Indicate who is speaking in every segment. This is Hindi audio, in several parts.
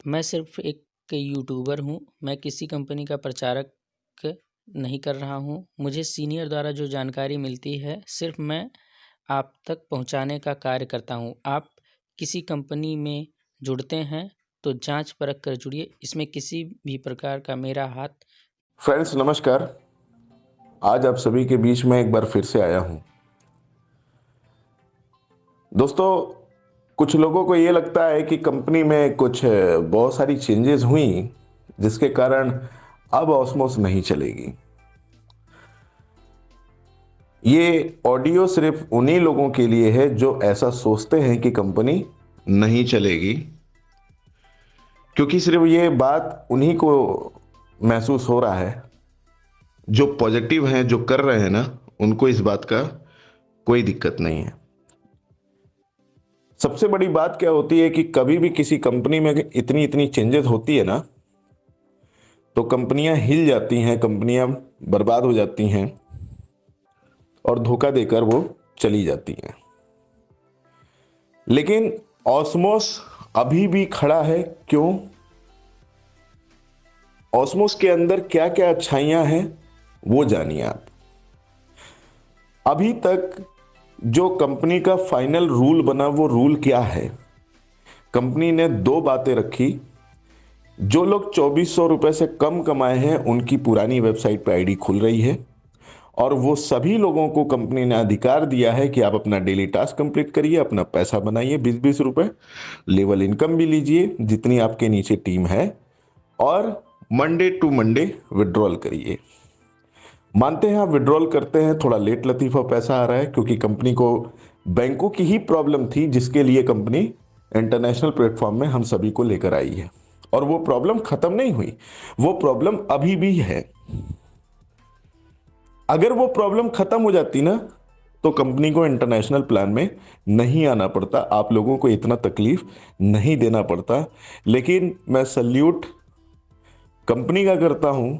Speaker 1: मैं सिर्फ एक यूट्यूबर हूँ। मैं किसी कंपनी का प्रचारक नहीं कर रहा हूँ। मुझे सीनियर द्वारा जो जानकारी मिलती है सिर्फ मैं आप तक पहुँचाने का कार्य करता हूँ। आप किसी कंपनी में जुड़ते हैं तो जांच परख कर जुड़िए। इसमें किसी भी प्रकार का मेरा हाथ।
Speaker 2: फ्रेंड्स नमस्कार। आज आप सभी के बीच में एक बार फिर से आया हूं। दोस्तों, कुछ लोगों को ये लगता है कि कंपनी में कुछ बहुत सारी चेंजेस हुई जिसके कारण अब ऑस्मोस नहीं चलेगी। ये ऑडियो सिर्फ उन्हीं लोगों के लिए है जो ऐसा सोचते हैं कि कंपनी नहीं चलेगी, क्योंकि सिर्फ ये बात उन्हीं को महसूस हो रहा है। जो पॉजिटिव हैं, जो कर रहे हैं ना, उनको इस बात का कोई दिक्कत नहीं है। सबसे बड़ी बात क्या होती है कि कभी भी किसी कंपनी में इतनी इतनी चेंजेस होती है ना, तो कंपनियां हिल जाती हैं, कंपनियां बर्बाद हो जाती हैं और धोखा देकर वो चली जाती हैं। लेकिन ऑस्मोस अभी भी खड़ा है। क्यों? ऑस्मोस के अंदर क्या क्या अच्छाइयां हैं वो जानिए आप। अभी तक जो कंपनी का फाइनल रूल बना, वो रूल क्या है? कंपनी ने दो बातें रखी। जो लोग 2400 रुपए से कम कमाए हैं उनकी पुरानी वेबसाइट पर आईडी खुल रही है, और वो सभी लोगों को कंपनी ने अधिकार दिया है कि आप अपना डेली टास्क कंप्लीट करिए, अपना पैसा बनाइए 20-20 रुपए, लेवल इनकम भी लीजिए जितनी आपके नीचे टीम है, और मंडे टू मंडे विड्रॉल करिए। मानते हैं आप विड्रॉल करते हैं, थोड़ा लेट लतीफा पैसा आ रहा है क्योंकि कंपनी को बैंकों की ही प्रॉब्लम थी, जिसके लिए कंपनी इंटरनेशनल प्लेटफॉर्म में हम सभी को लेकर आई है। और वो प्रॉब्लम खत्म नहीं हुई, वो प्रॉब्लम अभी भी है। अगर वो प्रॉब्लम खत्म हो जाती ना, तो कंपनी को इंटरनेशनल प्लान में नहीं आना पड़ता, आप लोगों को इतना तकलीफ नहीं देना पड़ता। लेकिन मैं सल्यूट कंपनी का करता हूं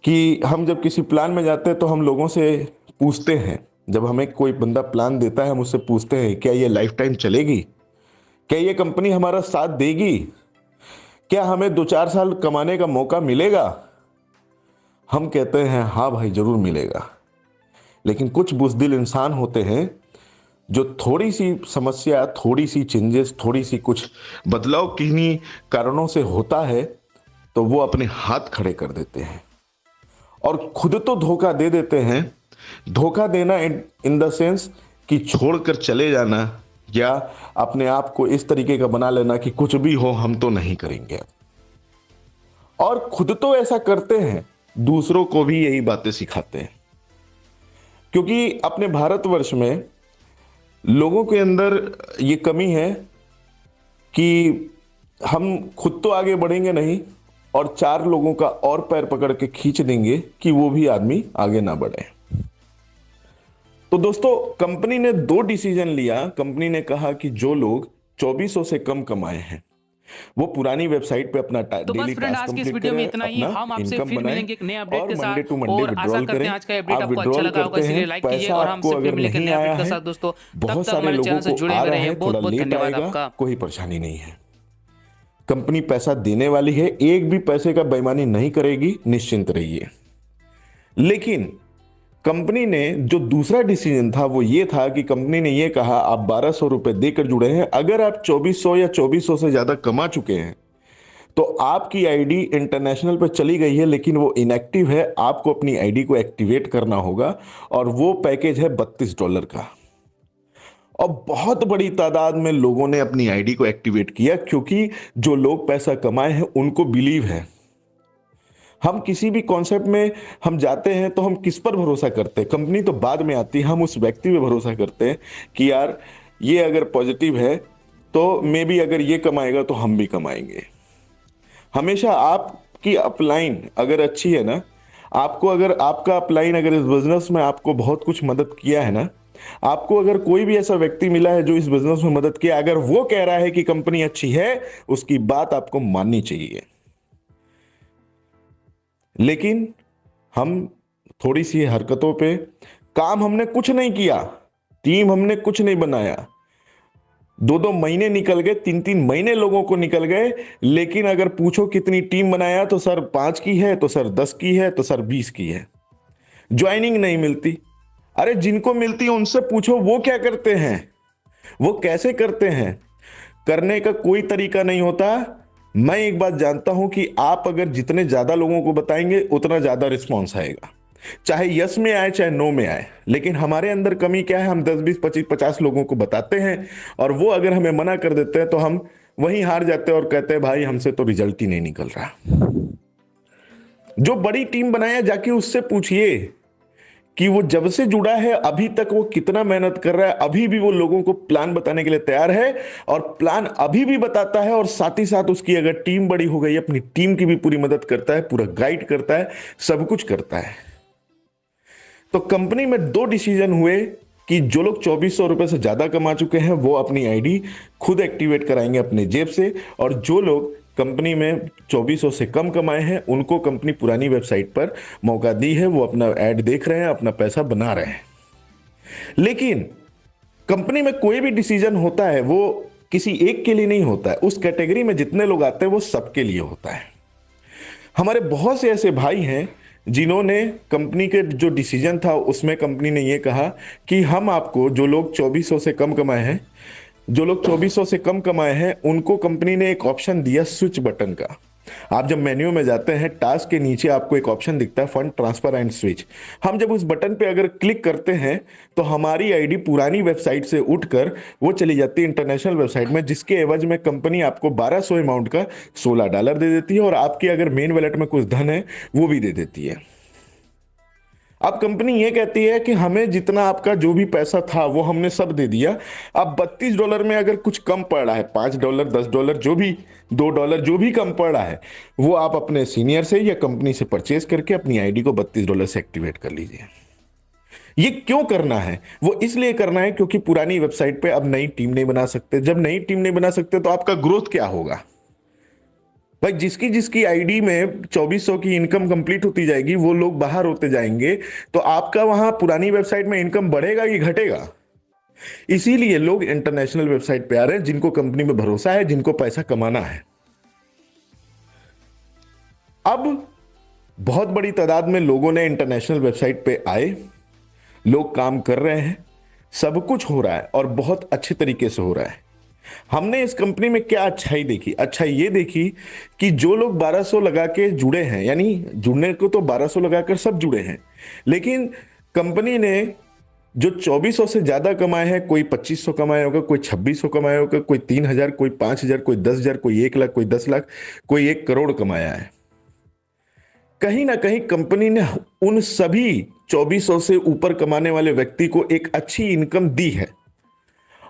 Speaker 2: कि हम जब किसी प्लान में जाते हैं तो हम लोगों से पूछते हैं। जब हमें कोई बंदा प्लान देता है, हम उससे पूछते हैं क्या ये लाइफ टाइम चलेगी, क्या ये कंपनी हमारा साथ देगी, क्या हमें 2-4 साल कमाने का मौका मिलेगा? हम कहते हैं हाँ भाई जरूर मिलेगा। लेकिन कुछ बुज़दिल इंसान होते हैं जो थोड़ी सी समस्या, थोड़ी सी चेंजेस, थोड़ी सी कुछ बदलाव किन्हीं कारणों से होता है तो वो अपने हाथ खड़े कर देते हैं और खुद तो धोखा दे देते हैं। धोखा देना इन द सेंस कि छोड़कर चले जाना, या अपने आप को इस तरीके का बना लेना कि कुछ भी हो हम तो नहीं करेंगे। और खुद तो ऐसा करते हैं, दूसरों को भी यही बातें सिखाते हैं। क्योंकि अपने भारतवर्ष में लोगों के अंदर ये कमी है कि हम खुद तो आगे बढ़ेंगे नहीं, और 4 लोगों का और पैर पकड़ के खींच देंगे कि वो भी आदमी आगे ना बढ़े। तो दोस्तों, कंपनी ने 2 डिसीजन लिया। कंपनी ने कहा कि जो लोग 2400 से कम कमाए हैं वो पुरानी वेबसाइट पे अपना
Speaker 1: तो बस
Speaker 2: डेली
Speaker 1: फ्रेंड,
Speaker 2: टास्क
Speaker 1: आज की इस
Speaker 2: कंप्लीट
Speaker 1: वीडियो में
Speaker 2: करें,
Speaker 1: इतना ही।
Speaker 2: अपना
Speaker 1: हम आपसे
Speaker 2: इनकम
Speaker 1: फिर
Speaker 2: बनाएं
Speaker 1: मिलेंगे एक नए अपडेट
Speaker 2: और
Speaker 1: के
Speaker 2: मंडे
Speaker 1: साथ,
Speaker 2: टू मंडे
Speaker 1: और आशा
Speaker 2: विड्रॉल
Speaker 1: करते
Speaker 2: करें।
Speaker 1: हैं आज का अपडेट
Speaker 2: आप
Speaker 1: आपको अच्छा
Speaker 2: विड्रॉल
Speaker 1: लगा होगा,
Speaker 2: करते हैं,
Speaker 1: इसलिए लाइक कीजिए,
Speaker 2: पैसा
Speaker 1: और
Speaker 2: आपको
Speaker 1: हमसे फिर
Speaker 2: अगर
Speaker 1: मिलेंगे
Speaker 2: नहीं
Speaker 1: नए
Speaker 2: आया
Speaker 1: अपडेट के
Speaker 2: है,
Speaker 1: साथ दोस्तों। तब
Speaker 2: बहुत
Speaker 1: तक
Speaker 2: सारे
Speaker 1: हमारे
Speaker 2: लोगों
Speaker 1: चैनल से
Speaker 2: को
Speaker 1: जुड़े
Speaker 2: आ
Speaker 1: हुए
Speaker 2: रहा
Speaker 1: रहिए।
Speaker 2: है,
Speaker 1: बहुत
Speaker 2: थोड़ा
Speaker 1: बहुत
Speaker 2: लेट
Speaker 1: धन्यवाद
Speaker 2: आएगा,
Speaker 1: आपका।
Speaker 2: कोई परेशानी नहीं है। कंपनी पैसा देने वाली है, एक भी पैसे का बेईमानी नहीं करेगी, निश्चिंत रहिए। लेकिन कंपनी ने जो दूसरा डिसीजन था वो ये था कि कंपनी ने ये कहा आप 1200 रुपए देकर जुड़े हैं, अगर आप 2400 या 2400 से ज्यादा कमा चुके हैं तो आपकी आईडी इंटरनेशनल पे चली गई है, लेकिन वो इनएक्टिव है। आपको अपनी आईडी को एक्टिवेट करना होगा, और वो पैकेज है $32 का। और बहुत बड़ी तादाद में लोगों ने अपनी आईडी को एक्टिवेट किया, क्योंकि जो लोग पैसा कमाए हैं उनको बिलीव है। हम किसी भी कॉन्सेप्ट में हम जाते हैं तो हम किस पर भरोसा करते हैं? कंपनी तो बाद में आती है, हम उस व्यक्ति पे भरोसा करते हैं कि यार ये अगर पॉजिटिव है तो मे बी अगर ये कमाएगा तो हम भी कमाएंगे। हमेशा आपकी अपलाइन अगर अच्छी है ना, आपको अगर आपका अपलाइन अगर इस बिजनेस में आपको बहुत कुछ मदद किया है ना, आपको अगर कोई भी ऐसा व्यक्ति मिला है जो इस बिजनेस में मदद किया, अगर वो कह रहा है कि कंपनी अच्छी है, उसकी बात आपको माननी चाहिए। लेकिन हम थोड़ी सी हरकतों पे, काम हमने कुछ नहीं किया, टीम हमने कुछ नहीं बनाया, 2-2 महीने निकल गए, 3-3 महीने लोगों को निकल गए, लेकिन अगर पूछो कितनी टीम बनाया तो सर 5 की है, तो सर 10 की है, तो सर 20 की है। ज्वाइनिंग नहीं मिलती। अरे जिनको मिलती है उनसे पूछो वो क्या करते हैं, वो कैसे करते हैं। करने का कोई तरीका नहीं होता। मैं एक बात जानता हूं कि आप अगर जितने ज्यादा लोगों को बताएंगे उतना ज्यादा रिस्पॉन्स आएगा, चाहे यस में आए चाहे नो में आए। लेकिन हमारे अंदर कमी क्या है, हम 10-20-25-50 लोगों को बताते हैं और वो अगर हमें मना कर देते हैं तो हम वहीं हार जाते हैं और कहते हैं भाई हमसे तो रिजल्ट ही नहीं निकल रहा। जो बड़ी टीम बनाया जाके उससे पूछिए कि वो जब से जुड़ा है अभी तक वो कितना मेहनत कर रहा है। अभी भी वो लोगों को प्लान बताने के लिए तैयार है और प्लान अभी भी बताता है, और साथ ही साथ उसकी अगर टीम बड़ी हो गई अपनी टीम की भी पूरी मदद करता है, पूरा गाइड करता है, सब कुछ करता है। तो कंपनी में 2 डिसीजन हुए कि जो लोग 2400 रुपए से ज्यादा कमा चुके हैं वो अपनी आईडी खुद एक्टिवेट कराएंगे अपने जेब से, और जो लोग कंपनी में 2400 से कम कमाए हैं उनको कंपनी पुरानी वेबसाइट पर मौका दी है, वो अपना ऐड देख रहे हैं, अपना पैसा बना रहे हैं। लेकिन कंपनी में कोई भी डिसीजन होता है वो किसी एक के लिए नहीं होता है, उस कैटेगरी में जितने लोग आते हैं वो सबके लिए होता है। हमारे बहुत से ऐसे भाई हैं जिन्होंने कंपनी के जो डिसीजन था उसमें कंपनी ने ये कहा कि हम आपको, जो लोग 2400 से कम कमाए हैं, जो लोग 2400 से कम कमाए हैं उनको कंपनी ने एक ऑप्शन दिया स्विच बटन का। आप जब मेन्यू में जाते हैं टास्क के नीचे आपको एक ऑप्शन दिखता है फंड ट्रांसफर एंड स्विच। हम जब उस बटन पे अगर क्लिक करते हैं तो हमारी आईडी पुरानी वेबसाइट से उठकर वो चली जाती है इंटरनेशनल वेबसाइट में, जिसके एवज में कंपनी आपको 1200 अमाउंट का $16 दे देती है और आपकी अगर मेन वॉलेट में कुछ धन है वो भी दे देती है। अब कंपनी ये कहती है कि हमें जितना आपका जो भी पैसा था वो हमने सब दे दिया। अब $32 में अगर कुछ कम पड़ रहा है, $5, $10 जो भी, $2 जो भी कम पड़ रहा है, वो आप अपने सीनियर से या कंपनी से परचेज करके अपनी आईडी को $32 से एक्टिवेट कर लीजिए। ये क्यों करना है? वो इसलिए करना है क्योंकि पुरानी वेबसाइट पे अब नई टीम नहीं बना सकते। जब नई टीम नहीं बना सकते तो आपका ग्रोथ क्या होगा भाई? जिसकी जिसकी आईडी में 2400 की इनकम कंप्लीट होती जाएगी वो लोग बाहर होते जाएंगे, तो आपका वहां पुरानी वेबसाइट में इनकम बढ़ेगा कि घटेगा? इसीलिए लोग इंटरनेशनल वेबसाइट पे आ रहे हैं, जिनको कंपनी में भरोसा है, जिनको पैसा कमाना है। अब बहुत बड़ी तादाद में लोगों ने इंटरनेशनल वेबसाइट पे आए, लोग काम कर रहे हैं, सब कुछ हो रहा है और बहुत अच्छे तरीके से हो रहा है। हमने इस कंपनी में क्या अच्छाई देखी? अच्छाई ये देखी कि जो लोग 1200 लगा के जुड़े हैं, यानी जुड़ने को तो 1200 लगाकर सब जुड़े हैं, लेकिन कंपनी ने जो 2400 से ज्यादा कमाए हैं, कोई 2500 कमाया होगा, कोई 2600 कमाया होगा, कोई 3000, कोई 5000, कोई 10,000, कोई 1 लाख, कोई 10 लाख, कोई 1 करोड़ कमाया है। कहीं ना कहीं कंपनी ने उन सभी 2400 से ऊपर कमाने वाले व्यक्ति को एक अच्छी इनकम दी है।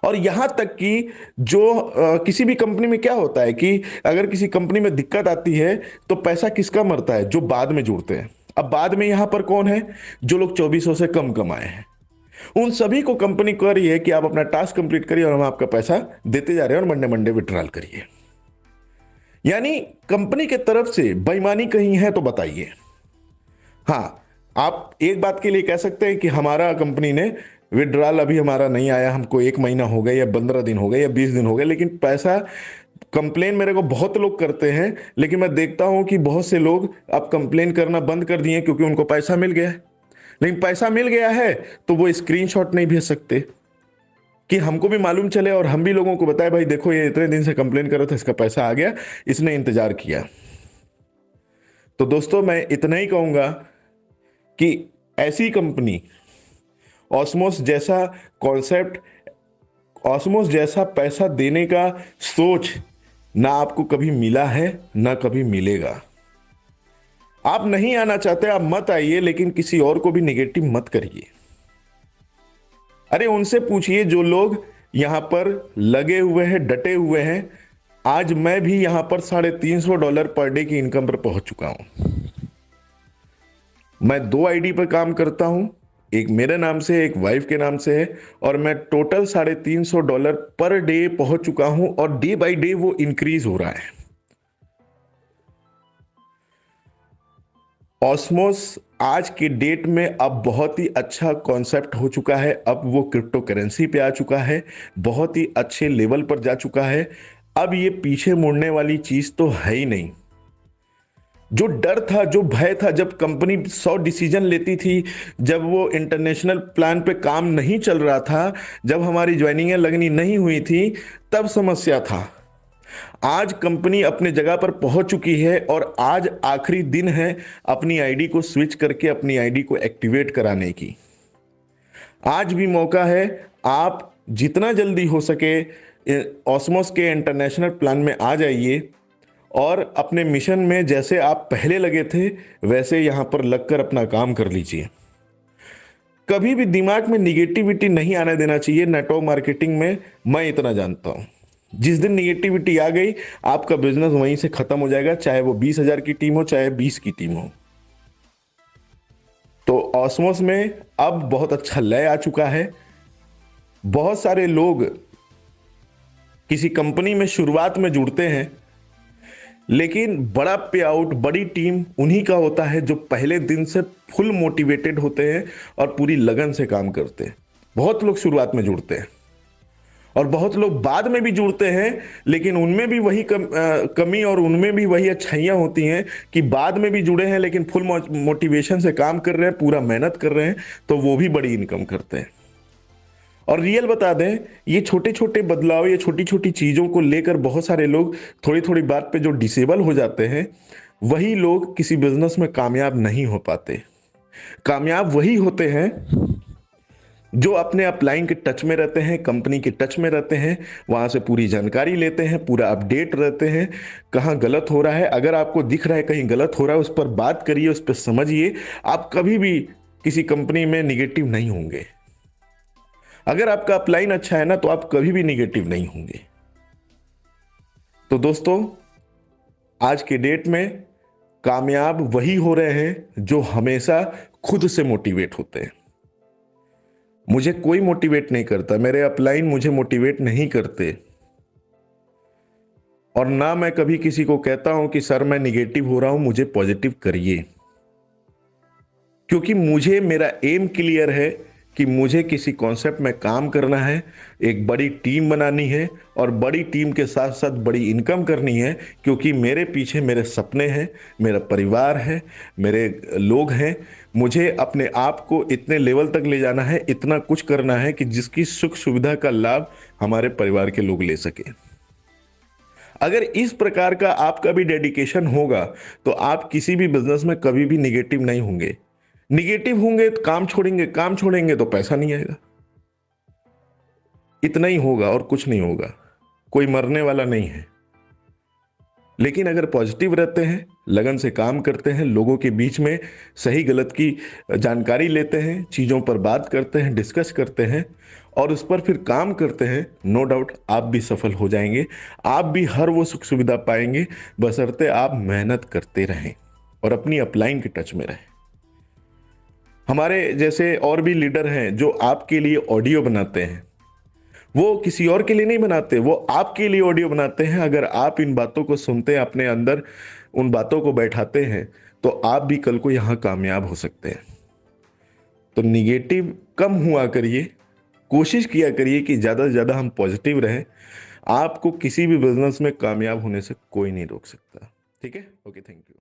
Speaker 2: और यहां तक कि जो किसी भी कंपनी में क्या होता है कि अगर किसी कंपनी में दिक्कत आती है तो पैसा किसका मरता है? जो बाद में जुड़ते हैं। अब बाद में यहां पर कौन है? जो लोग 2400 से कम कमाए हैं, उन सभी को कंपनी कह रही है कि आप अपना टास्क कंप्लीट करिए और हम आपका पैसा देते जा रहे हैं और मंडे मंडे विड्रॉल करिए। यानी कंपनी के तरफ से बेईमानी कहीं है तो बताइए। हाँ, आप एक बात के लिए कह सकते हैं कि हमारा कंपनी ने विड्रॉल अभी हमारा नहीं आया, हमको 1 महीना हो गया या 15 दिन हो गए या 20 दिन हो गए, लेकिन पैसा कंप्लेन मेरे को बहुत लोग करते हैं, लेकिन मैं देखता हूं कि बहुत से लोग अब कंप्लेन करना बंद कर दिए क्योंकि उनको पैसा मिल गया है। लेकिन पैसा मिल गया है तो वो स्क्रीनशॉट नहीं भेज सकते कि हमको भी मालूम चले और हम भी लोगों को बताए भाई देखो ये इतने दिन से कंप्लेन कर रहा था, इसका पैसा आ गया, इसने इंतजार किया। तो दोस्तों मैं इतना ही कहूंगा कि ऐसी कंपनी, ऑस्मोस जैसा कॉन्सेप्ट, ऑस्मोस जैसा पैसा देने का सोच ना आपको कभी मिला है ना कभी मिलेगा। आप नहीं आना चाहते आप मत आइए, लेकिन किसी और को भी नेगेटिव मत करिए। अरे उनसे पूछिए जो लोग यहां पर लगे हुए हैं, डटे हुए हैं। आज मैं भी यहां पर $350 पर डे की इनकम पर पहुंच चुका हूं। मैं 2 आईडी पर काम करता हूं, एक मेरे नाम से, एक वाइफ के नाम से है, और मैं टोटल $350 पर डे पहुंच चुका हूं और डे बाय डे वो इंक्रीज हो रहा है। ऑस्मोस आज के डेट में अब बहुत ही अच्छा कॉन्सेप्ट हो चुका है। अब वो क्रिप्टो करेंसी पे आ चुका है, बहुत ही अच्छे लेवल पर जा चुका है। अब ये पीछे मुड़ने वाली चीज तो है ही नहीं। जो डर था, जो भय था, जब कंपनी 100 डिसीजन लेती थी, जब वो इंटरनेशनल प्लान पे काम नहीं चल रहा था, जब हमारी ज्वाइनिंगें लगनी नहीं हुई थी, तब समस्या था। आज कंपनी अपने जगह पर पहुंच चुकी है और आज आखिरी दिन है अपनी आईडी को स्विच करके अपनी आईडी को एक्टिवेट कराने की। आज भी मौका है, आप जितना जल्दी हो सके ऑस्मोस के इंटरनेशनल प्लान में आ जाइए और अपने मिशन में जैसे आप पहले लगे थे वैसे यहां पर लगकर अपना काम कर लीजिए। कभी भी दिमाग में निगेटिविटी नहीं आने देना चाहिए नेटवर्क मार्केटिंग में। मैं इतना जानता हूं, जिस दिन निगेटिविटी आ गई आपका बिजनेस वहीं से खत्म हो जाएगा, चाहे वो 20,000 की टीम हो चाहे 20 की टीम हो। तो ऑस्मोस में अब बहुत अच्छा लय आ चुका है। बहुत सारे लोग किसी कंपनी में शुरुआत में जुड़ते हैं, लेकिन बड़ा पे आउट, बड़ी टीम उन्हीं का होता है जो पहले दिन से फुल मोटिवेटेड होते हैं और पूरी लगन से काम करते हैं। बहुत लोग शुरुआत में जुड़ते हैं और बहुत लोग बाद में भी जुड़ते हैं, लेकिन उनमें भी वही कमी और उनमें भी वही अच्छाइयाँ होती हैं कि बाद में भी जुड़े हैं लेकिन फुल मोटिवेशन से काम कर रहे हैं, पूरा मेहनत कर रहे हैं, तो वो भी बड़ी इनकम करते हैं। और रियल बता दें, ये छोटे छोटे बदलाव, ये छोटी छोटी चीज़ों को लेकर बहुत सारे लोग थोड़ी थोड़ी बात पे जो डिसेबल हो जाते हैं, वही लोग किसी बिजनेस में कामयाब नहीं हो पाते। कामयाब वही होते हैं जो अपने अपलाइन के टच में रहते हैं, कंपनी के टच में रहते हैं, वहां से पूरी जानकारी लेते हैं, पूरा अपडेट रहते हैं, कहाँ गलत हो रहा है। अगर आपको दिख रहा है कहीं गलत हो रहा है, उस पर बात करिए, उस पर समझिए। आप कभी भी किसी कंपनी में निगेटिव नहीं होंगे। अगर आपका अपलाइन अच्छा है ना, तो आप कभी भी निगेटिव नहीं होंगे। तो दोस्तों, आज के डेट में कामयाब वही हो रहे हैं जो हमेशा खुद से मोटिवेट होते हैं। मुझे कोई मोटिवेट नहीं करता, मेरे अपलाइन मुझे मोटिवेट नहीं करते, और ना मैं कभी किसी को कहता हूं कि सर मैं निगेटिव हो रहा हूं, मुझे पॉजिटिव करिए। क्योंकि मुझे मेरा एम क्लियर है कि मुझे किसी कॉन्सेप्ट में काम करना है, एक बड़ी टीम बनानी है और बड़ी टीम के साथ साथ बड़ी इनकम करनी है। क्योंकि मेरे पीछे मेरे सपने हैं, मेरा परिवार है, मेरे लोग हैं। मुझे अपने आप को इतने लेवल तक ले जाना है, इतना कुछ करना है कि जिसकी सुख सुविधा का लाभ हमारे परिवार के लोग ले सके। अगर इस प्रकार का आपका भी डेडिकेशन होगा तो आप किसी भी बिजनेस में कभी भी निगेटिव नहीं होंगे। निगेटिव होंगे तो काम छोड़ेंगे, काम छोड़ेंगे तो पैसा नहीं आएगा। इतना ही होगा और कुछ नहीं होगा। कोई मरने वाला नहीं है। लेकिन अगर पॉजिटिव रहते हैं, लगन से काम करते हैं, लोगों के बीच में सही गलत की जानकारी लेते हैं, चीज़ों पर बात करते हैं, डिस्कस करते हैं और उस पर फिर काम करते हैं, नो डाउट आप भी सफल हो जाएंगे। आप भी हर वो सुख सुविधा पाएंगे, बशर्ते आप मेहनत करते रहें और अपनी अपलाइन के टच में रहें। हमारे जैसे और भी लीडर हैं जो आपके लिए ऑडियो बनाते हैं। वो किसी और के लिए नहीं बनाते, वो आपके लिए ऑडियो बनाते हैं। अगर आप इन बातों को सुनते हैं, अपने अंदर उन बातों को बैठाते हैं, तो आप भी कल को यहां कामयाब हो सकते हैं। तो निगेटिव कम हुआ करिए, कोशिश किया करिए कि ज़्यादा से ज़्यादा हम पॉजिटिव रहें। आपको किसी भी बिजनेस में कामयाब होने से कोई नहीं रोक सकता। ठीक है, ओके, थैंक यू।